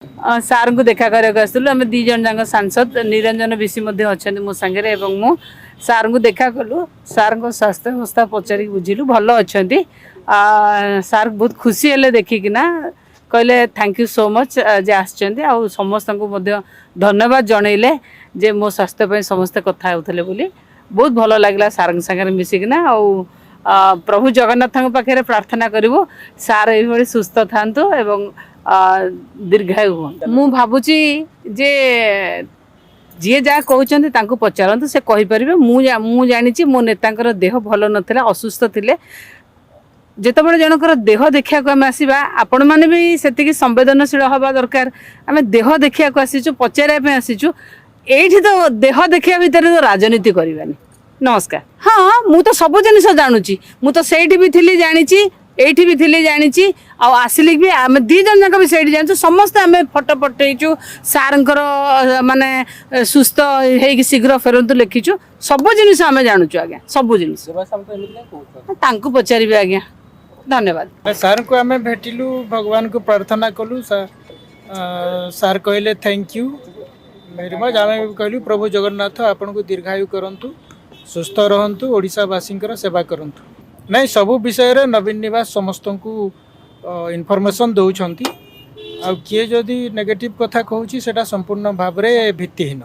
सार को देखा करने आसलु आम दी जन जाक सांसद निरंजन बेसी अच्छा मो सांगे मु सार को देखा कलु सार को स्वास्थ्य अवस्था पचारि बुझिलु भल अच्छा सार बहुत खुशी हेले देखिकिना कहले थैंक यू सो मच जे आसचंदी आ समस्त को धन्यवाद जनइले जे मो स्वास्थ्य समस्ते कथा होतले बोली बहुत भल लगला सार संगे मिसिकिना प्रभु जगन्नाथ पाखे प्रार्थना करूँ सार ये सुस्थ था एवं दीर्घायु हूँ भावुची जे जी जहाँ कहते पचारतु से कहीपर मु जानी मो नेता देह भल नाला असुस्थ थे जिते जनकर देह देखा आम आसवा आपण मैंने भी से संवेदनशील हवा दरकार आम देह देखा आसीचु पचारे आसीचु ये तो देह देखा भितर तो राजनीति करवानी नमस्कार हाँ मु तो सब जिन जानूची मु तो सही भी थी जानी एठी भी थी जानी आसिली भी आम दी जन जाक भी सही जानू समस्ते आम फटो पठेचु सारंकर माने सुस्थ हो शीघ्र फेरतु लिखीचु सब जिन आम जानूचु आज्ञा सब जिन पचारे आज्ञा धन्यवाद सार को आम भेटिलु भगवान को प्रार्थना कलु सार कहले थैंक यू वेरी मच आम कहलु प्रभु जगन्नाथ आपन को दीर्घायु करंतु सुस्थ रहंतु ओडिशावासी सेवा करंतु नहीं सबु विषय रे नवीन निवास समस्त को इनफॉरमेशन दौरान आ किए जदि नेगेटिव कथा कहूँ सेटा संपूर्ण भाव में भित्तिहीन।